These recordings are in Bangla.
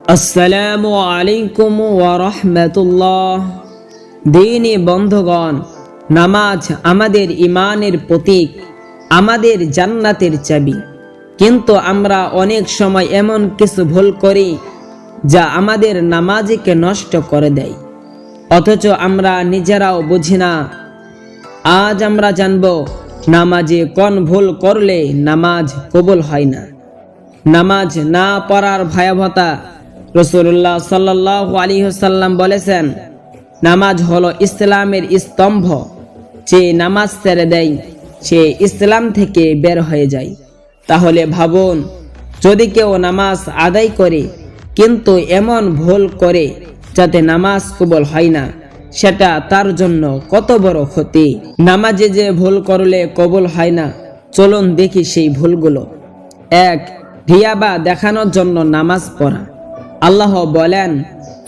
আসসালামু আলাইকুম ওয়া রাহমাতুল্লাহ। দিনী বন্ধুগণ, নামাজ আমাদের ঈমানের প্রতীক, আমাদের জান্নাতের চাবি। কিন্তু আমরা অনেক সময় এমন কিছু ভুল করি যা আমাদের নামাজকে নষ্ট করে দেয়, অথচ আমরা নিজেরাও বুঝি না। আজ আমরা জানব নামাজে কোন ভুল করলে নামাজ কবুল হয় না। নামাজ না পড়ার ভয়াবহতা। রাসূলুল্লাহ সাল্লাল্লাহু আলাইহি ওয়াসাল্লাম বলেছেন, নামাজ হলো ইসলামের স্তম্ভ। যে নামাজ ছেড়ে দেয় সে ইসলাম থেকে বের হয়ে যায়। তাহলে ভাবুন, যদি কেউ নামাজ আদায় করে কিন্তু এমন ভুল করে যাতে নামাজ কবুল হয় না, সেটা তার জন্য কত বড় ক্ষতি। নামাজে যে ভুল করলে কবুল হয় না, চলুন দেখি সেই ভুলগুলো। 1. রিয়া বা দেখানোর জন্য নামাজ পড়া। আল্লাহ বলেন,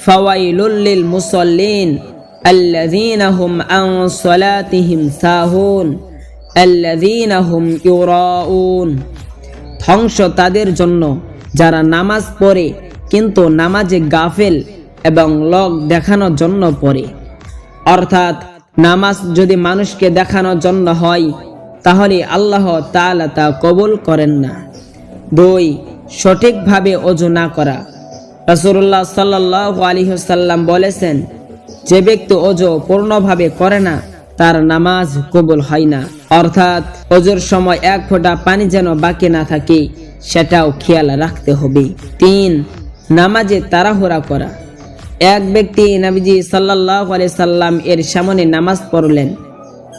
ফাওয়াইলুল লিল মুসাল্লিন আল্লাযীনা হুম আন সালাতিহিম সাহুন আল্লাযীনা হুম ইউরাউন। ধ্বংস তাদের জন্য যারা নামাজ পড়ে কিন্তু নামাজে গাফেল এবং লোক দেখানোর জন্য পড়ে। অর্থাৎ নামাজ যদি মানুষকে দেখানোর জন্য হয় তাহলে আল্লাহ তাআলা তা কবুল করেন না। 2. সঠিকভাবে ওযু না করা। রাসূলুল্লাহ সাল্লাল্লাহু আলাইহি ওয়াসাল্লাম বলেছেন, যে ব্যক্তি ওযু পূর্ণভাবে করে না তার নামাজ কবুল হয় না। অর্থাৎ ওযুর সময় এক ফোঁটা পানি যেন বাকি না থাকে, সেটাও খেয়াল রাখতে হবে। 3. নামাজে তাড়াহুড়া করা। এক ব্যক্তি নবীজি সাল্লাল্লাহু আলাইহি সাল্লাম এর সামনে নামাজ পড়লেন,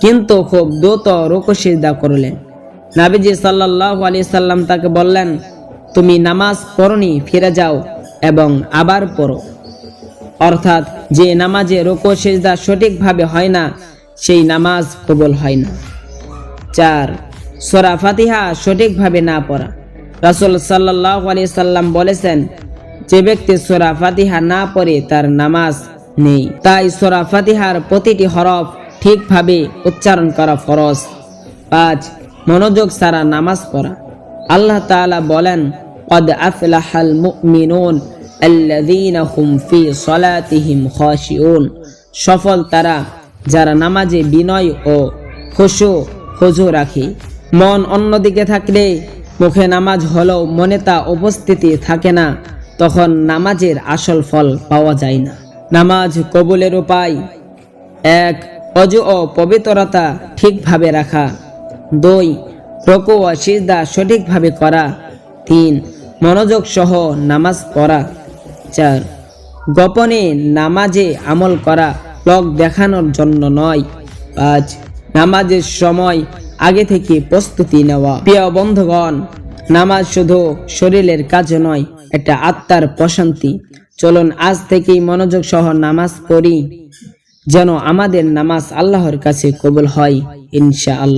কিন্তু খুব দ্রুত রুকু সিজদা করলেন। নবীজি সাল্লাল্লাহু আলাইহি সাল্লাম তাকে বললেন, তুমি নামাজ পড়নি, ফিরে যাও এবং আবার পড়ো। অর্থাৎ যে নামাজে রুকু সিজদা সঠিকভাবে হয় না সেই নামাজ কবুল হয় না। 4. সূরা ফাতিহা সঠিকভাবে না পড়া। রাসূল সাল্লাল্লাহু আলাইহি সাল্লাম বলেছেন, যে ব্যক্তি সূরা ফাতিহা না পড়ে তার নামাজ নেই। তাই সূরা ফাতিহার প্রতিটি হরফ ঠিকভাবে উচ্চারণ করা ফরজ। 5. মনোযোগ ছাড়া নামাজ পড়া। আল্লাহ তাআলা বলেন, ক্বাদ আফলাহাল মুমিনুন আল্লাযীনা হুম ফি সালাতিহিম খাশিউন। সফল তারা যারা নামাজে বিনয় ও খুশু রাখে। মন অন্যদিকে থাকলে, মুখে নামাজ হলেও মনে তা উপস্থিতি থাকে না, তখন নামাজের আসল ফল পাওয়া যায় না। নামাজ কবুলের উপায়: 1. ওযু ও পবিত্রতা ঠিকভাবে রাখা। 2. রুকু ও সিজদা সঠিকভাবে করা। 3. মনোযোগ সহ নামাজ পড়া। 4. গোপনে নামাজে আমল করা, লোক দেখানোর জন্য নয়। 5. নামাজের সময় আগে থেকে প্রস্তুতি নেওয়া। প্রিয় বন্ধুগণ, নামাজ শুধু শরীরের কাজ নয়, এটা আত্মার প্রশান্তি। চলুন আজ থেকেই মনোযোগ সহ নামাজ পড়ি, যেন আমাদের নামাজ আল্লাহর কাছে কবুল হয় ইনশাআল্লাহ।